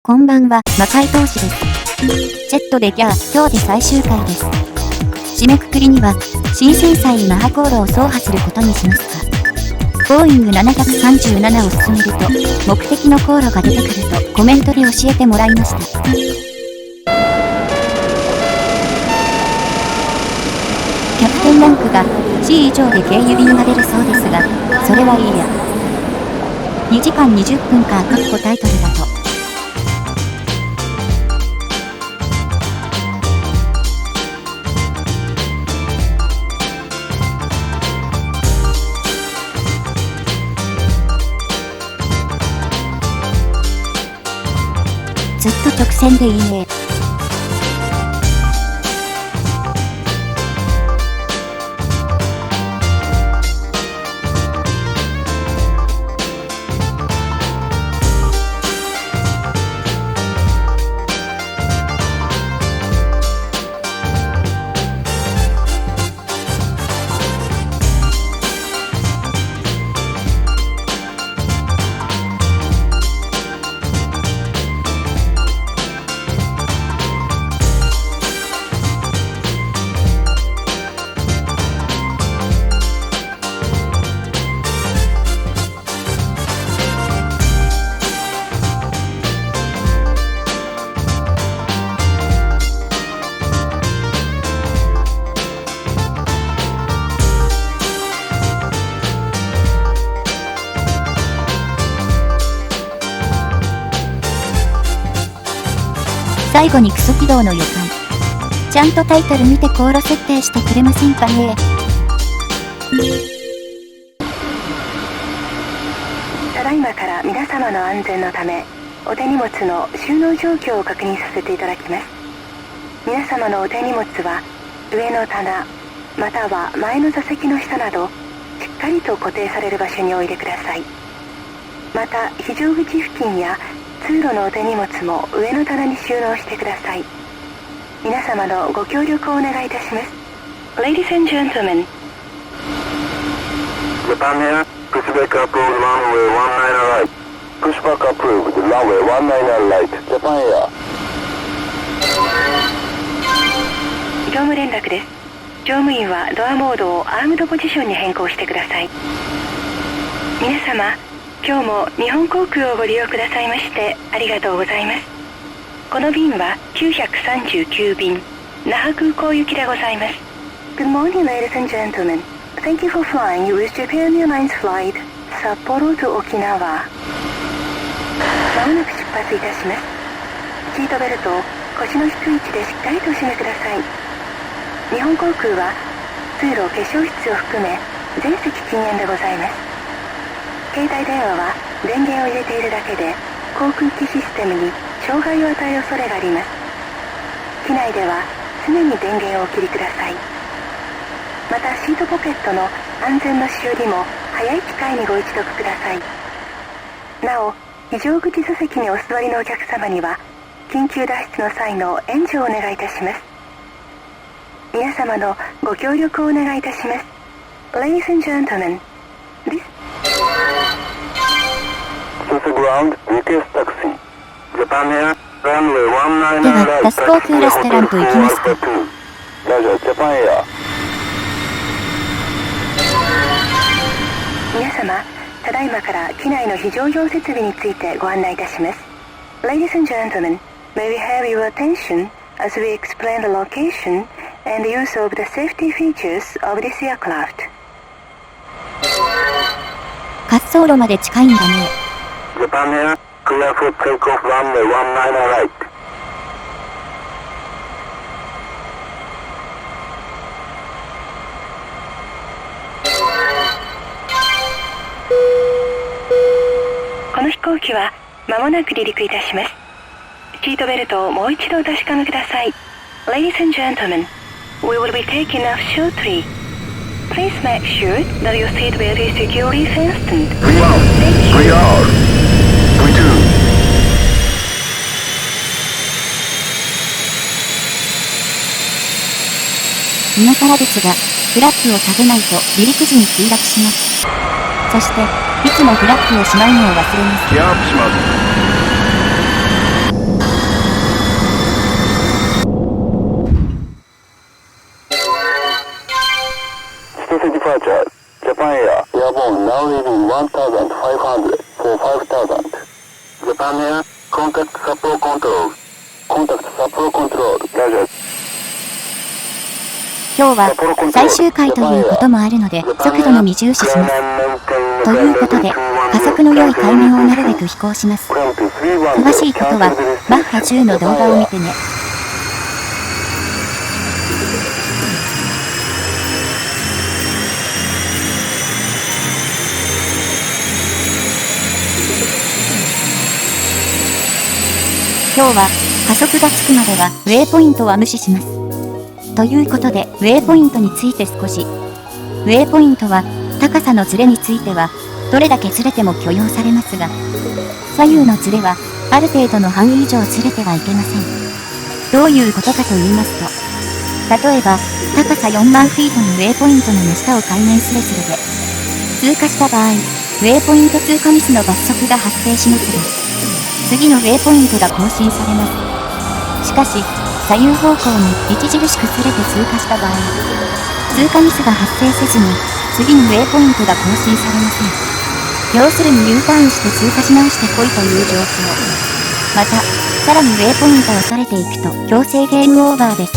こんばんは、魔界投資です。ジェットで今日で最終回です。締めくくりには、新鮮細マハ航路を走破することにしますか。ボーイング737を進めると、目的の航路が出てくるとコメントで教えてもらいました。キャプテンランクが C 以上で経由便が出るそうですが、それはいいや。2時間20分間タイトルだと。ずっと直線でいいね。最後にクソ起動の予感。ちゃんとタイトル見て航路設定してくれませんかね。ただいまから皆様の安全のため、お手荷物の収納状況を確認させていただきます。皆様のお手荷物は上の棚、または前の座席の下など、しっかりと固定される場所にお入れください。また、非常口付近や通路のお手荷物も上の棚に収納してください。皆様のご協力をお願いいたします。Ladies and gentlemen. Japan Air, pushback approved runway 19 right. Pushback approved runway 19 right. Japan Air. 乗務連絡です。乗務員はドアモードをアームドポジションに変更してください。皆様、今日も日本航空をご利用くださいましてありがとうございます。この便は939便、那覇空港行きでございます。Good morning, ladies and gentlemen. Thank you for flying with Japan Airlines flight Sapporo to Okinawa. まもなく出発いたします。シートベルトを腰の低い位置でしっかりとお締めください。日本航空は通路、化粧室を含め全席禁煙でございます。携帯電話は電源を入れているだけで航空機システムに障害を与える恐れがあります。機内では常に電源をお切りください。またシートポケットの安全のしおりも早い機会にご一読ください。なお、非常口座席にお座りのお客様には緊急脱出の際の援助をお願いいたします。皆様のご協力をお願いいたします。Ladies and gentlemen, this Ground, request taxi. Japan Air, runway 19 では、 right. タス航空レストランと行きますか。Roger, Japan Air. 皆様、ただいまから機内の非常用設備についてご案内いたします。Ladies and gentlemen, may we have your attention as we explain the location and the use of the safety features of this aircraft. 滑走路まで近いんだね。Japan Air, clear for takeoff runway 19 right. この飛行機は間もなく離陸いたします。シートベルトをもう一度お確かめください。Ladies and gentlemen, we will be taking off shortly. Please make sure that your seatbelt is securely fastened. 今更ですが、フラッグを下げないと離陸時に墜落します。そして、いつもフラッグをしまうのを忘れます。キャープします。Roger. Japan Air, airborne now leaving 1500 for 5000. Japan Air, contact support control. Contact support control. Roger. 今日は最終回ということもあるので、速度のみ重視します。ということで、加速の良いタイミングをなるべく飛行します。詳しいことは、マッハ10の動画を見てね。今日は加速がつくまではウェイポイントは無視します。ということで、ウェイポイントについて少し。ウェイポイントは、高さのズレについては、どれだけずれても許容されますが、左右のズレは、ある程度の範囲以上ずれてはいけません。どういうことかと言いますと、例えば、高さ4万フィートのウェイポイントの真下を海面スレスレで、通過した場合、ウェイポイント通過ミスの罰則が発生しますが、次のウェイポイントが更新されます。しかし、左右方向に著しくずれて通過した場合、通過ミスが発生せずに、次のウェイポイントが更新されません。要するに U ターンして通過し直してこいという状況。また、さらにウェイポイントをそれていくと強制ゲームオーバーです。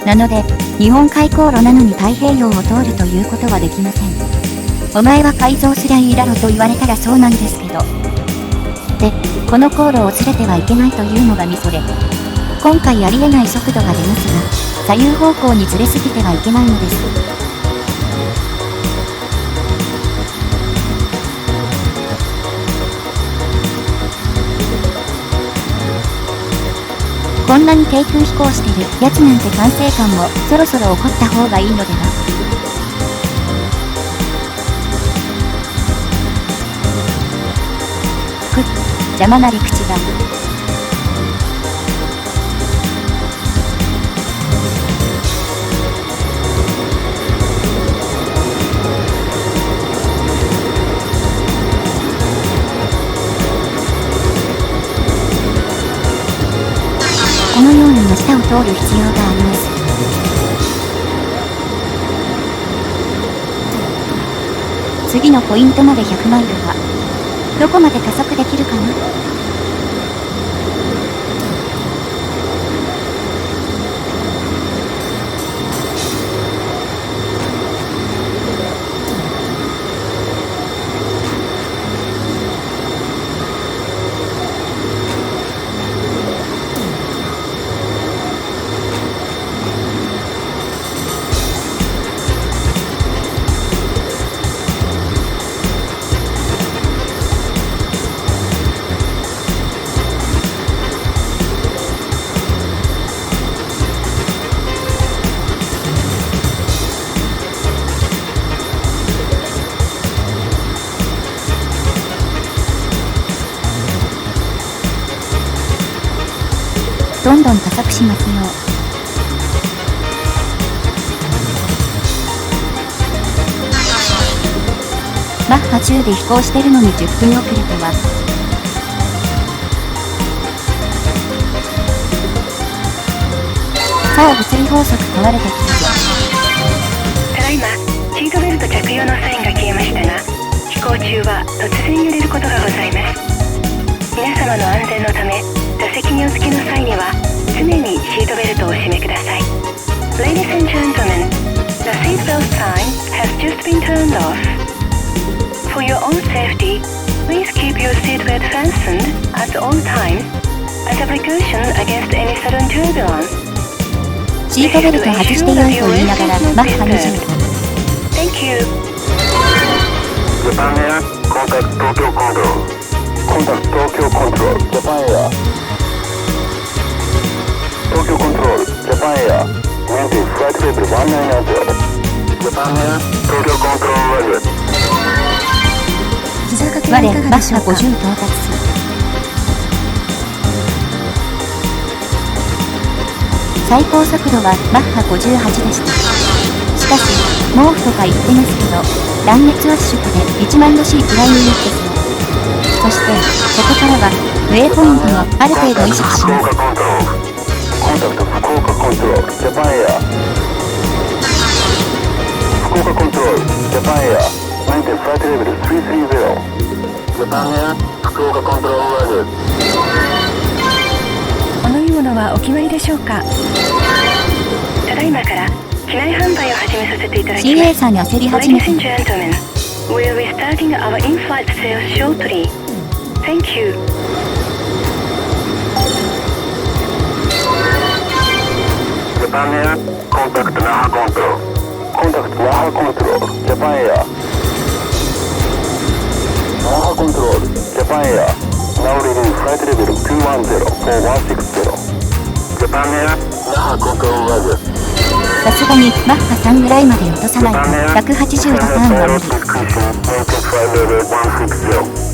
なので、日本海航路なのに太平洋を通るということはできません。お前は改造すりゃいいだろと言われたらそうなんですけど。で、この航路をずれてはいけないというのがミソで、今回ありえない速度が出ますが、左右方向にずれすぎてはいけないのです。こんなに低空飛行してるやつなんて管制官もそろそろ怒った方がいいのでは。邪魔な陸地だ。このように真下を通る必要があります。次のポイントまで100マイルは、どこまで加速できるかな？どんどん加速しますよ。マッハ10で飛行してるのに10分遅れとは。さあ物理法則壊れてきた。ただいまシートベルト着用のサインが消えましたが、飛行中は突然揺れることがございます。皆様の安全のため、座席にお付きの際には常にシートベルトをお締めください。 Ladies and gentlemen, the seatbelt sign has just been turned off. For your own safety, please keep your seatbelt fastened at all times as a precaution against any sudden turbulence. シートベルト外してよいと言いながらマッハ25。 Thank you. Japan Air, contact Tokyo Control. Contact Tokyo Control. Japan Air. Tokyo Control. Japan Air. Maintain flight level 190. Japan Air. Tokyo Control Roger. 我マッハ50到達する。最高速度はマッハ58でした。しかし、毛布とか言ってますけど、断熱圧縮で1万度 C くらいになってそう。そして、ここからは、ウェイポイントもある程度意識します。コンタクト福岡コントロール、ジャパンエア。福 Fukuoka Control, Japan Air, maintain flight level 330. Japan Air, Fukuoka Control, Roger. お飲み物はお決まりでしょうか。ただいまから機内販売を始めさせていただきま CA す。さんに焦り始め Ladies て and gentlemen, we'll be starting our in-flight sales shortly. Thank you. Japan Air, contact Naha Control. Contact Naha Control, Japan Air. Naha Control, Japan Air. Now reading flight level 210-4160. Japan Air, Naha Control, Roger. さすがにマッハ3ぐらいまで落とさないと180のターンは無理。 Maintain flight level 160.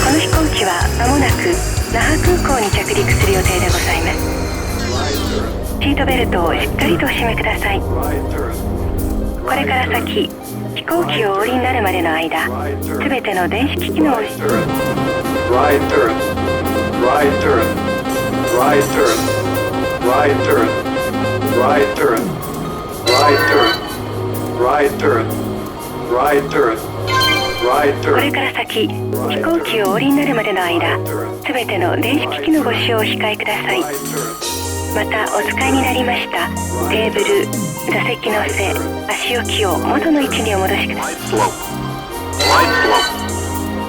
この飛行機は間もなく那覇空港に着陸する予定でございます。シートベルトをしっかりとお締めください。これから先飛行機をお降りになるまでの間、すべての電子機器の Right turn, right turn, right turn, right turn, right turn, right turn, right turn, right turn, right これ turn, から先飛行機をお降りになるまでの間、すべての電子機器のご使用をお控えください。 right turn. またお使いになりましたテーブル、座席の背、足置きを元の位置にお戻しください。 Light slope.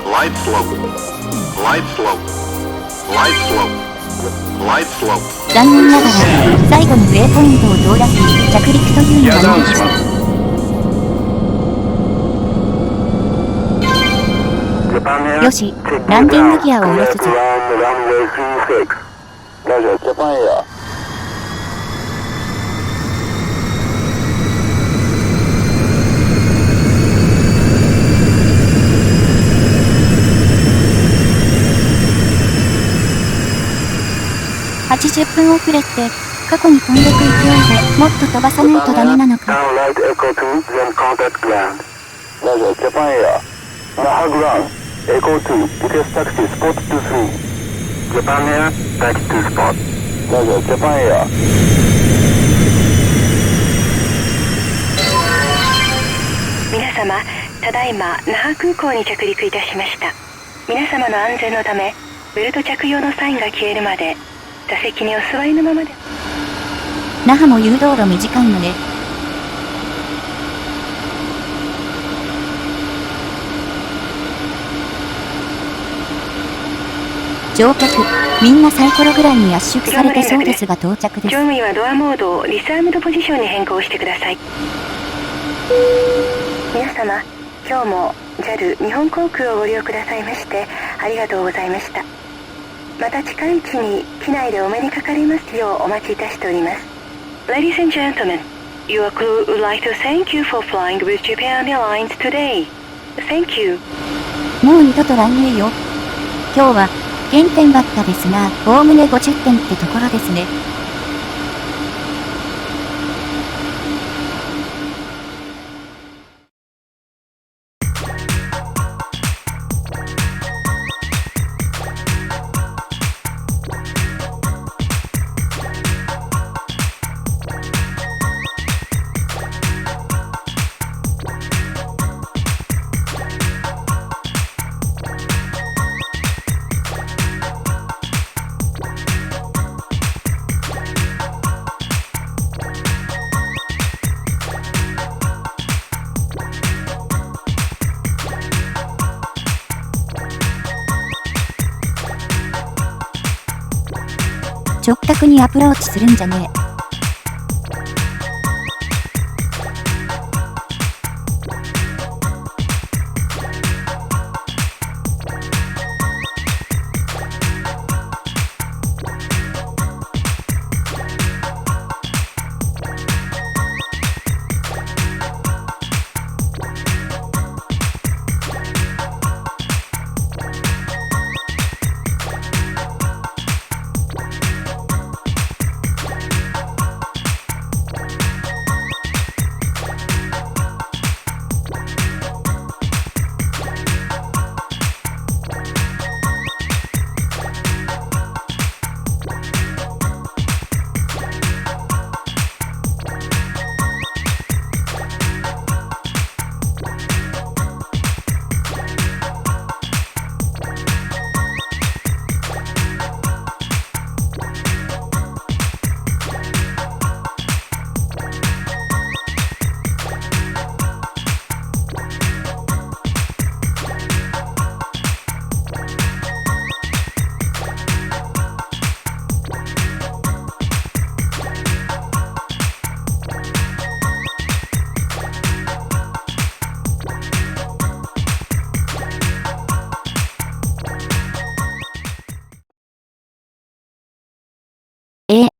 Light slope. Light slope. Light slope. Light slope. 残念ながら最後にウェイポイントを通らずに着陸というのは無理でした。 Japan Air, よし check ランディング ground. ギアを下ろすぞ。 Clear to land runway 36. Roger, Japan Air. 80分遅れって過去に飛んでく勢いでもっと飛ばさないとダメなのか。 Down light Echo 2, then contact ground. Roger, Japan Air. Naha ground. Echo 2, request taxi spot 23. Japan Air, taxi to spot. Roger, Japan Air. 皆様、ただいま那覇空港に着陸いたしました。皆様の安全のためベルト着用のサインが消えるまで座席にお座りのままで。那覇も誘導路短いので乗客みんなサイコロぐらいに圧縮されてそうですが到着です。乗務員はドアモードをリスアームドポジションに変更してください。皆様、今日も JAL 日本航空をご利用くださいましてありがとうございました。また近いうちに機内でお目にかかりますようお待ちいたしております。 Ladies and gentlemen, your crew would like to thank you for flying with Japan Airlines today. Thank you. もう二度と来ねえよ。今日は減点ばっかですがおおむね50点ってところですね。直角にアプローチするんじゃねえ。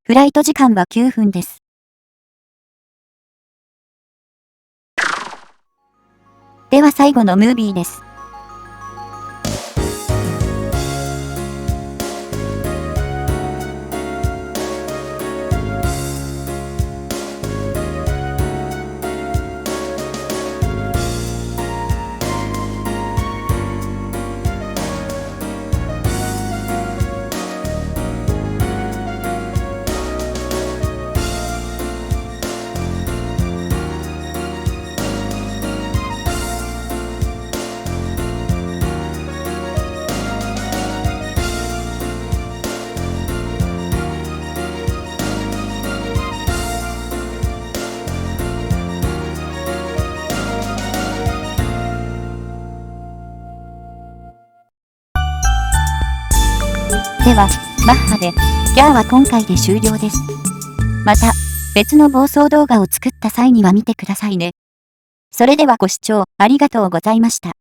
フライト時間は9分です。では最後のムービーです。では、マッハで、ギャーは今回で終了です。また、別の暴走動画を作った際には見てくださいね。それではご視聴ありがとうございました。